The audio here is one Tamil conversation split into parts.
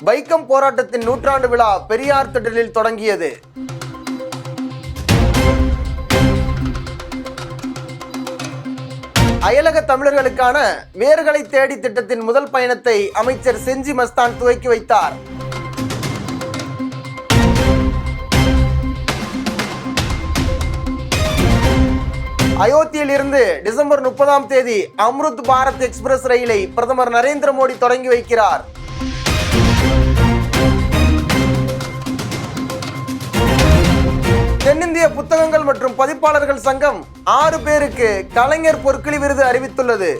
வைக்கம் போராட்டத்தின் நூற்றாண்டு விழா பெரியார் திடலில் தொடங்கியது. அயலக தமிழர்களுக்கான வேர்களை தேடி திட்டத்தின் முதல் பயணத்தை அமைச்சர் செஞ்சி மஸ்தான் துவக்கி வைத்தார். அயோத்தியில் இருந்து டிசம்பர் 30 அம்ருத் பாரத் எக்ஸ்பிரஸ் ரயிலை பிரதமர் நரேந்திர மோடி தொடங்கி வைக்கிறார். தென்னிந்திய புத்தகங்கள் மற்றும் பதிப்பாளர்கள் சங்கம் 6 பேருக்கு கலைஞர் பொற்கிளி விருது அறிவித்துள்ளது.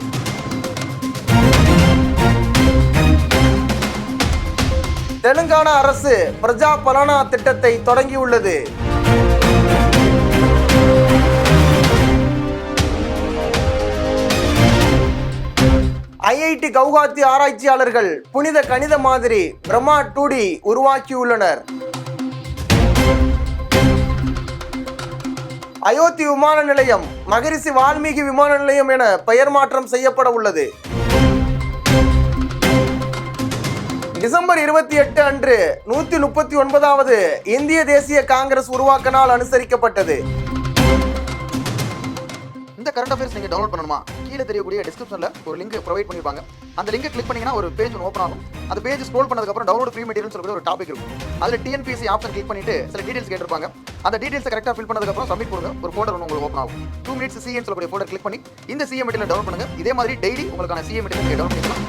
தெலுங்கானா அரசு பிரஜா பலனா திட்டத்தை தொடங்கியுள்ளது. IIT கவுஹாத்தி ஆராய்ச்சியாளர்கள் புனித கணித மாதிரி பிரம்மா 2D உருவாக்கியுள்ளனர். அயோத்தி விமான நிலையம் மகரிஷி வால்மீகி விமான நிலையம் என பெயர் மாற்றம் செய்யப்பட உள்ளது. டிசம்பர் 28 அன்று 139வது இந்திய தேசிய காங்கிரஸ் உருவாக்க நாள் அனுசரிக்கப்பட்டது. இந்த கரண்ட் அஃபேர்ஸ் நீங்கள் டவுன்லோட் பண்ணணுமா? கீழே தெரியக்கூடிய டிஸ்கிரிப்ஷனில் ஒரு லிங்க் ப்ரொவைட் பண்ணியிருப்பாங்க. அந்த லிங்கை கிளிக் பண்ணிங்கன்னா ஒரு பேஜ் ஓப்பன் ஆகும். அந்த பேஜ் ஸ்க்ரோல் பண்ணதுக்கப்புறம் டவுன்லோட் ஃப்ரீ மெட்டீரியல் சொல்லி ஒரு டாபிக் இருக்கும். அதில் TNPSC ஆப்ஷன் கிளிக் பண்ணிட்டு சில டீடைல்ஸ் கேட்டிருப்பாங்க. அந்த டீடைல்ஸை கரெக்டாக ஃபில் பண்ணதுக்கப்புறம் சப்மிட் கொடுங்க. ஒரு ஃபோல்டர் ஒன்று உங்களுக்கு ஓப்பன் ஆகும். 2 minutes CM சொல்லக்கூடிய ஃபோல்டர் கிளிக் பண்ணி இந்த CM மெட்டீரியல் டவுன்லோட் பண்ணுங்க. இதே மாதிரி டெய்லி உங்களுக்கான CM மெட்டீரியல் டவுன்லோட் பண்ணிக்கலாம்.